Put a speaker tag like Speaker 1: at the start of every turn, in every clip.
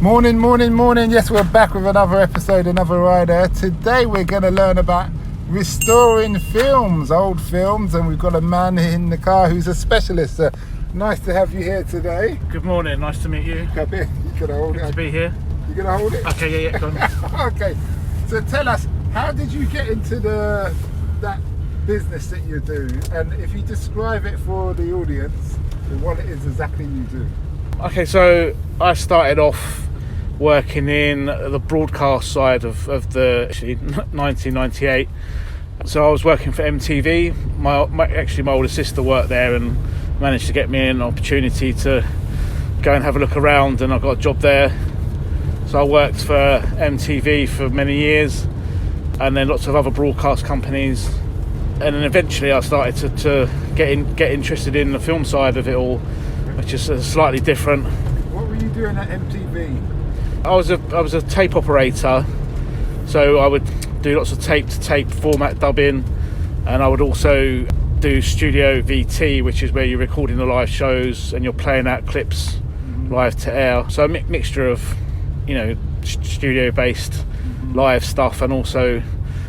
Speaker 1: Morning, morning, morning. Yes, we're back with another episode, another rider. Today we're going to learn about restoring films, old films, and we've got a man in the car who's a specialist. Nice to have you here today.
Speaker 2: Good morning, nice to meet you.
Speaker 1: Come here. You gonna hold
Speaker 2: Good
Speaker 1: it?
Speaker 2: to be here.
Speaker 1: You gonna hold it?
Speaker 2: Okay, yeah, go on.
Speaker 1: Okay. So tell us, how did you get into that business that you do? And if you describe it for the audience, what it is exactly you do.
Speaker 2: Okay, so I started off working in the broadcast side of the 1998. So I was working for MTV. My older sister worked there and managed to get me an opportunity to go and have a look around, and I got a job there. So I worked for MTV for many years, and then lots of other broadcast companies, and then eventually I started to get interested in the film side of it all, which is slightly different.
Speaker 1: What were you doing at MTV?
Speaker 2: I was a tape operator, so I would do lots of tape-to-tape format dubbing, and I would also do studio VT, which is where you're recording the live shows and you're playing out clips live to air. So a mixture of, studio-based live stuff and also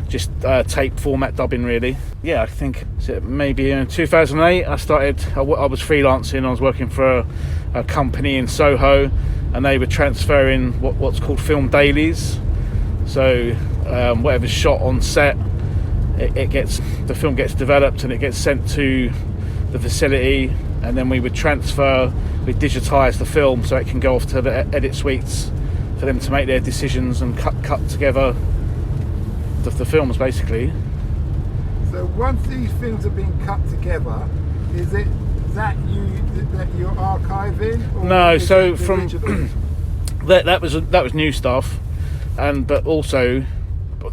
Speaker 2: just tape format dubbing, really. Yeah, I think maybe in 2008 I was freelancing. I was working for a company in Soho, and they were transferring what's called film dailies. So whatever's shot on set, the film gets developed and it gets sent to the facility, and then we digitise the film so it can go off to the edit suites for them to make their decisions and cut together the films, basically.
Speaker 1: So once these films have been cut together, is it that you're archiving? Or
Speaker 2: no, so
Speaker 1: from
Speaker 2: that was new stuff, but also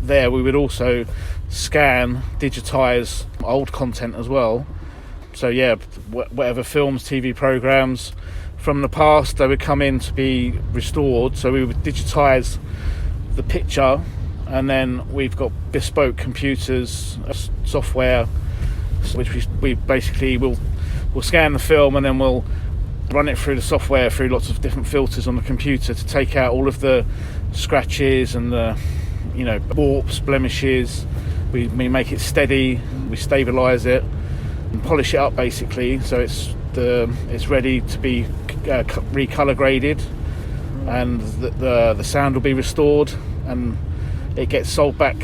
Speaker 2: there we would also scan, digitize old content as well. So yeah, whatever films, TV programs from the past, they would come in to be restored. So we would digitize the picture, and then we've got bespoke computers, software, which we basically will scan the film, and then we'll run it through the software through lots of different filters on the computer to take out all of the scratches and the warps, blemishes. We make it steady, we stabilize it and polish it up, basically, so it's ready to be recolor graded, and the sound will be restored and it gets sold back.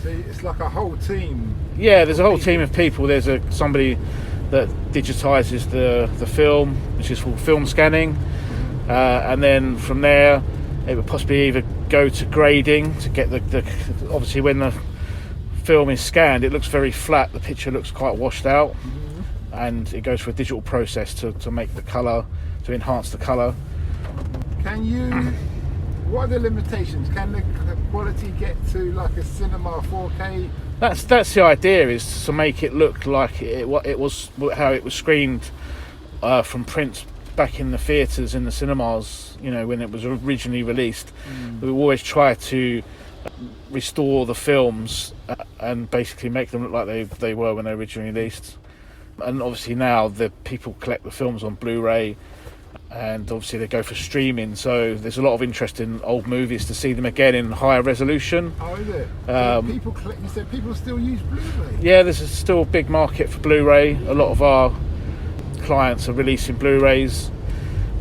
Speaker 1: So it's like a whole team.
Speaker 2: Yeah, there's a whole team of people. There's somebody that digitizes the film, which is called film scanning, and then from there it would possibly either go to grading to get the obviously when the film is scanned, it looks very flat, the picture looks quite washed out, and it goes through a digital process to make the color, to enhance the color.
Speaker 1: What are the limitations? Can the quality get to like a cinema 4K?
Speaker 2: That's the idea, is to make it look like how it was screened from print back in the theatres, in the cinemas, when it was originally released. We always try to restore the films and basically make them look like they were when they were originally released. And obviously now the people collect the films on Bluray, and obviously they go for streaming, so there's a lot of interest in old movies to see them again in higher resolution.
Speaker 1: Oh, is it? So you said people still use Blu-ray? Yeah,
Speaker 2: there's still a big market for Blu-ray. A lot of our clients are releasing Blu-rays.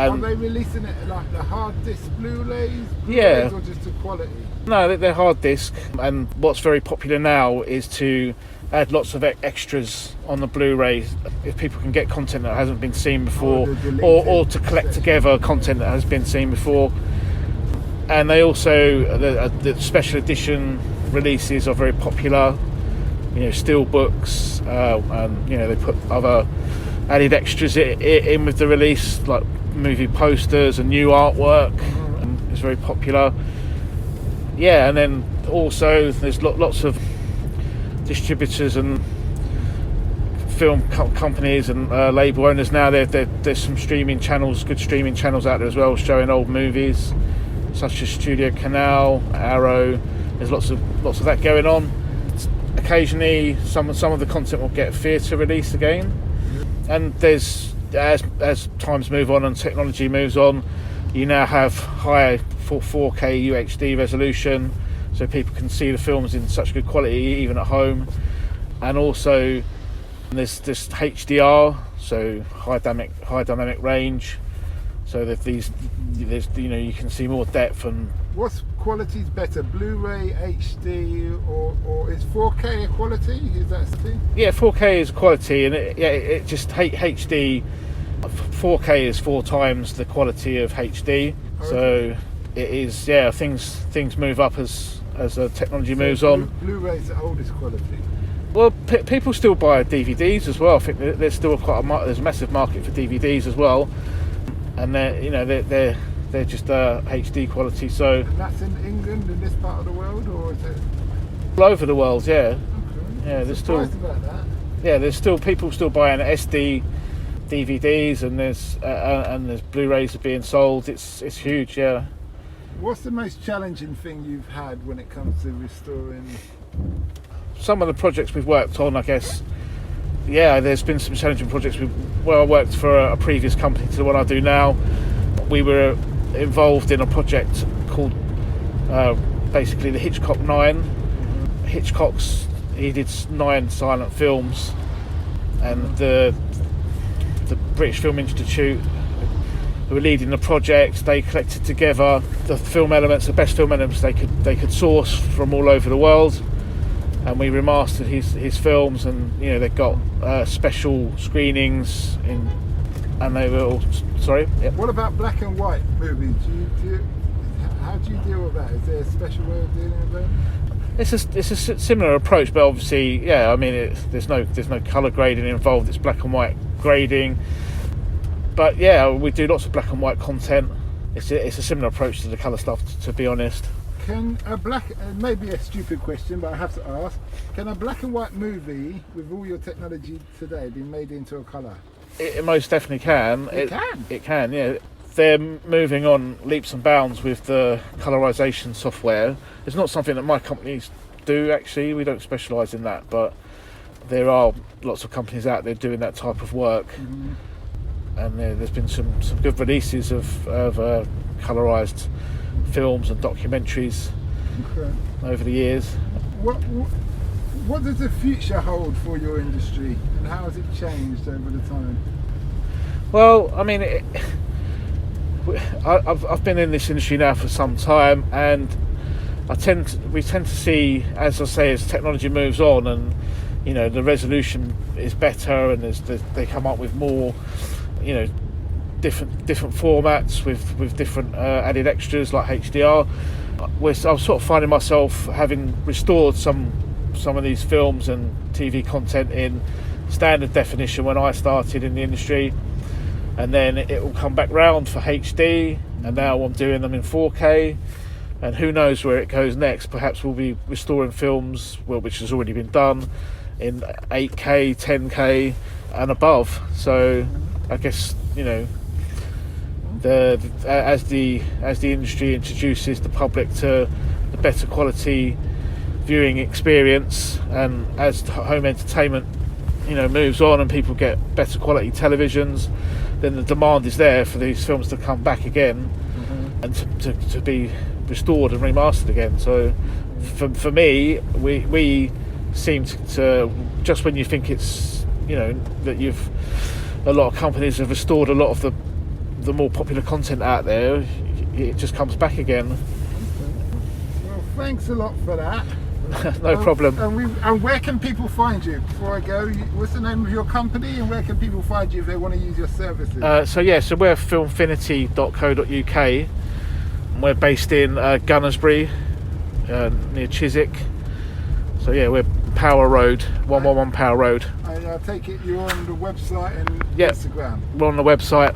Speaker 1: Are they releasing it like the hard disc Blu-rays?
Speaker 2: Yeah.
Speaker 1: Or just the quality?
Speaker 2: No, they're hard disc, and what's very popular now is to add lots of extras on the Blu-ray if people can get content that hasn't been seen before, or to collect together content that has been seen before. And they also, the special edition releases are very popular, steel books, and they put other added extras in with the release, like movie posters and new artwork, and it's very popular. Yeah, and then also there's lots of distributors and film companies and label owners now. There's some streaming channels, good streaming channels out there as well, showing old movies, such as Studio Canal, Arrow. There's lots of that going on. Occasionally, some of the content will get theatre release again, and there's as times move on and technology moves on, You now have high 4K UHD resolution, so people can see the films in such good quality even at home. And also there's this HDR, so high dynamic range, so that you can see more depth. And
Speaker 1: what's quality's better, Blu-ray, HD, or is 4K a quality? Is that the thing?
Speaker 2: Yeah, 4K is quality, and it just HD. 4K is 4 times the quality of HD, so it is. Yeah, things move up as the technology moves on.
Speaker 1: Blu-ray's the oldest quality.
Speaker 2: Well, people still buy DVDs as well. I think there's still there's a massive market for DVDs as well, and they're just HD quality. So
Speaker 1: and that's in England, in this part of the world, or is it
Speaker 2: all over the world? Yeah,
Speaker 1: okay.
Speaker 2: Yeah. There's still
Speaker 1: about that.
Speaker 2: Yeah, there's still people still buying SD DVDs, and there's Blu-rays are being sold. It's huge. Yeah.
Speaker 1: What's the most challenging thing you've had when it comes to restoring?
Speaker 2: Some of the projects we've worked on, I guess, yeah, there's been some challenging projects. Where I worked for a previous company to the one I do now, we were involved in a project called basically the Hitchcock 9. He did 9 silent films, and the British Film Institute, who were leading the project, they collected together the film elements, the best film elements they could source from all over the world, and we remastered his films, and they got special screenings and they were all. Sorry. Yep.
Speaker 1: What about black and white movies? How do you deal with that? Is there a special way of dealing with them?
Speaker 2: It's a similar approach, but obviously, yeah. I mean, there's no colour grading involved. It's black and white grading. But yeah, we do lots of black and white content. It's a similar approach to the colour stuff, to be honest.
Speaker 1: Can a maybe a stupid question, but I have to ask, can a black and white movie with all your technology today be made into a colour?
Speaker 2: It most definitely can. It can, yeah. They're moving on leaps and bounds with the colorization software. It's not something that my companies do, actually. We don't specialise in that, but there are lots of companies out there doing that type of work. Mm-hmm. And there's been some good releases of colorized films and documentaries over the years.
Speaker 1: What does the future hold for your industry, and how has it changed over the time?
Speaker 2: Well, I mean, I've been in this industry now for some time, and we tend to see, as I say, as technology moves on, and the resolution is better, and they come up with more, different formats with different added extras like HDR. I'm sort of finding myself having restored some of these films and TV content in standard definition when I started in the industry, and then it will come back round for HD, and now I'm doing them in 4K, and who knows where it goes next. Perhaps we'll be restoring films, which has already been done, in 8K, 10K and above. So I guess as the industry introduces the public to the better quality viewing experience, and as home entertainment moves on and people get better quality televisions, then the demand is there for these films to come back again, mm-hmm. and to be restored and remastered again. So for me, we seem to just when you think it's that a lot of companies have restored a lot of the more popular content out there, it just comes back again.
Speaker 1: Well, thanks a lot for that.
Speaker 2: No problem.
Speaker 1: And where can people find you? Before I go, what's the name of your company, and where can people find you if they want to use your services? So
Speaker 2: we're FilmFiniti.co.uk. We're based in Gunnersbury, near Chiswick. So yeah, we're Power Road, 111 Power Road.
Speaker 1: And I take it you're on the website and Instagram?
Speaker 2: We're on the website.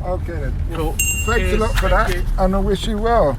Speaker 1: Okay then.
Speaker 2: Cool.
Speaker 1: Thanks a lot for that, and I wish you well.